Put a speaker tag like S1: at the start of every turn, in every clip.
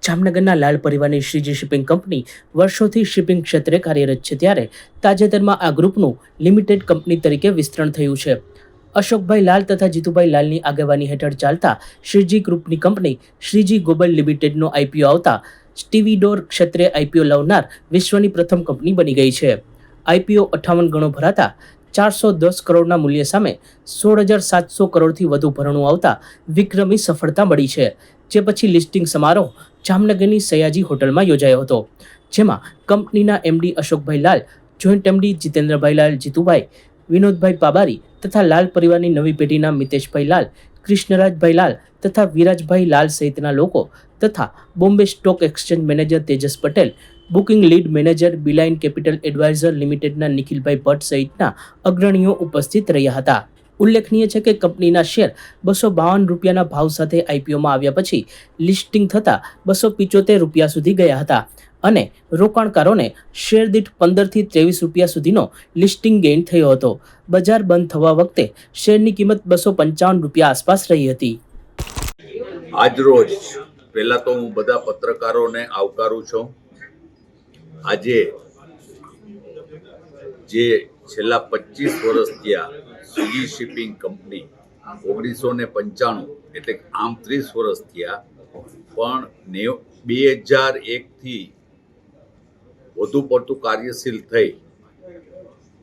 S1: જામનગરના લાલ પરિવારની Shriji shipping company વર્ષોથી શિપિંગ ક્ષેત્રે કાર્યરત છે, ત્યારે તાજેતરમાં આ ગ્રુપનું લિમિટેડ કંપની તરીકે વિસ્તરણ થયું છે. અશોકભાઈ લાલ તથા જીતુભાઈ લાલની આગેવાની હેઠળ ચાલતા શ્રીજી ગ્રુપની કંપની શ્રીજી ગ્લોબલ લિમિટેડનો આઈપીઓ આવતા સ્ટીવીડોર ક્ષેત્રે આઈપીઓ લાવનાર વિશ્વની પ્રથમ કંપની બની ગઈ છે. આઈપીઓ 58 ગણો ભરાતા 410 કરોડના મૂલ્ય સામે 16,700 કરોડથી વધુ ભરણું આવતા વિક્રમી સફળતા મળી છે. જે પછી લિસ્ટિંગ સમારોહ જામનગરની સયાજી હોટલમાં યોજાયો હતો, જેમાં કંપનીના એમડી અશોકભાઈ લાલ, જોઈન્ટ એમડી જીતેન્દ્રભાઈ લાલ, જીતુભાઈ, વિનોદભાઈ પાબારી તથા લાલ પરિવારની નવી પેઢીના મિતેશભાઈ લાલ, કૃષ્ણરાજભાઈ લાલ તથા વિરાજભાઈ લાલ સહિતના લોકો તથા Bombay stock exchange manager Tejas Patel, booking lead manager Beeline capital advisor લિમિટેડના નિખિલભાઈ ભટ્ટ સહિતના અગ્રણીઓ ઉપસ્થિત રહ્યા હતા. ઉલ્લેખનીય છે કે કંપનીના શેર 252 રૂપિયાના ભાવ સાથે આઈપીઓમાં આવ્યા પછી લિસ્ટિંગ થતાં 275 રૂપિયા સુધી ગયા હતા અને રોકાણકારોને શેર દીઠ 15 થી 23 રૂપિયા સુધીનો લિસ્ટિંગ ગેઇન થયો હતો. બજાર બંધ થવા વખતે શેરની કિંમત 255 રૂપિયા આસપાસ રહી હતી.
S2: આજરોજ પહેલા તો હું બધા પત્રકારોને આવકારું છું. આજે જે છેલ્લા 25 વર્ષથી શ્રીજી શિપિંગ કંપની 1995 એટલે આમ 30 વર્ષ થયા, પણ 2001થી વધુ પડતું કાર્યશીલ થઈ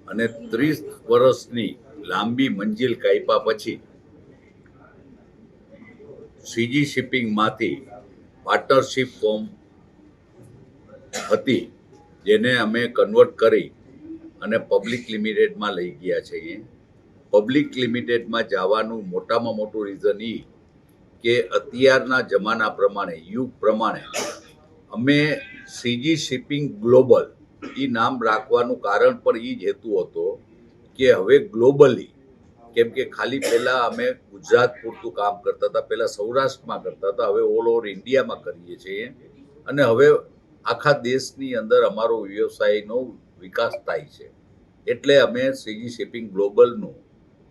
S2: અને 30 વર્ષની લાંબી મંજિલ કાપ્યા પછી શ્રીજી શિપિંગમાંથી પાર્ટનરશિપ ફોર્મ હતી, જેને અમે કન્વર્ટ કરી અને પબ્લિક લિમિટેડમાં લઈ ગયા છીએ. પબ્લિક લિમિટેડમાં જવાનું મોટામાં મોટું રીઝન એ કે અત્યારના જમાના પ્રમાણે, યુગ પ્રમાણે અમે શ્રીજી શિપિંગ ગ્લોબલ એ નામ રાખવાનું કારણ પણ એ જ હેતુ હતો કે હવે ગ્લોબલી, કેમ કે ખાલી પહેલાં અમે ગુજરાત પૂરતું કામ કરતા હતા, પહેલાં સૌરાષ્ટ્રમાં કરતા હતા, હવે ઓલ ઓવર ઇન્ડિયામાં કરીએ છીએ અને હવે આખા દેશની અંદર અમારો વ્યવસાયનો વિકાસ થાય છે. એટલે અમે શ્રીજી શિપિંગ ગ્લોબલનું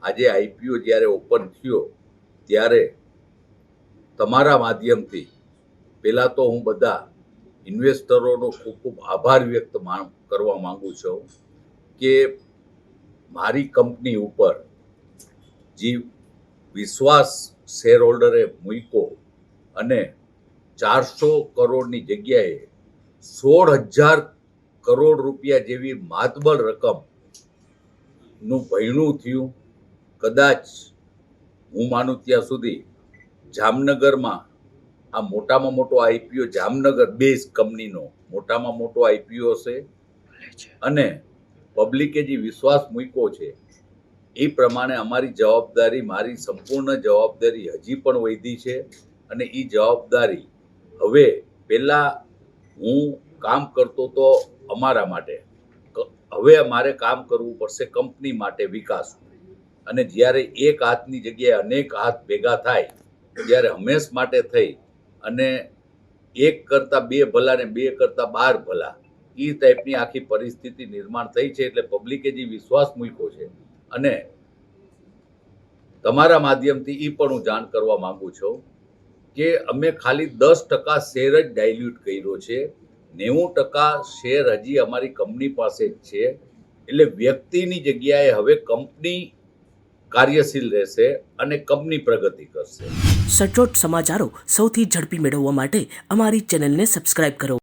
S2: આજે આઈપીઓ જ્યારે ઓપન થયો ત્યારે તમારા માધ્યમથી પહેલાં તો હું બધા ઇન્વેસ્ટરોનો ખૂબ ખૂબ આભાર વ્યક્ત કરવા માગું છું કે મારી કંપની ઉપર જે વિશ્વાસ શેર હોલ્ડરે મૂક્યો અને 400 કરોડની જગ્યાએ 16,000 કરોડ રૂપિયા જેવી માતબર રકમનું ભયણું થયું. કદાચ હું માનું ત્યાં સુધી જામનગરમાં આ મોટામાં મોટો આઈપીઓ, જામનગર બેઝ કંપનીનો મોટામાં મોટો આઈપીઓ છે અને પબ્લિકે જે વિશ્વાસ મૂક્યો છે એ પ્રમાણે અમારી જવાબદારી, મારી સંપૂર્ણ જવાબદારી હજી પણ વધી છે અને એ જવાબદારી હવે પહેલાં હું કામ કરતો તો અમારા માટે, હવે અમારે કામ કરવું પડશે કંપની માટે, વિકાસ. અને જ્યારે એક હાથની જગ્યાએ અનેક હાથ ભેગા થાય ત્યારે હંમેશ માટે થઈ અને એક કરતાં બે ભલા ને બે કરતાં 12 ભલા, એ ટાઈપની આખી પરિસ્થિતિ નિર્માણ થઈ છે. એટલે પબ્લિકે જે વિશ્વાસ મૂક્યો છે અને તમારા માધ્યમથી એ પણ હું જાણ કરવા માંગુ છું કે અમે ખાલી 10% શેર જ ડાયલ્યુટ કર્યો છે, 90% શેર હજી અમારી કંપની પાસે જ છે. એટલે વ્યક્તિની જગ્યાએ હવે કંપની કાર્યશીલ રહેશે અને કંપની પ્રગતિ કરશે.
S1: સચોટ સમાચારો સૌથી ઝડપી મેળવવા માટે અમારી ચેનલને સબસ્ક્રાઇબ કરો.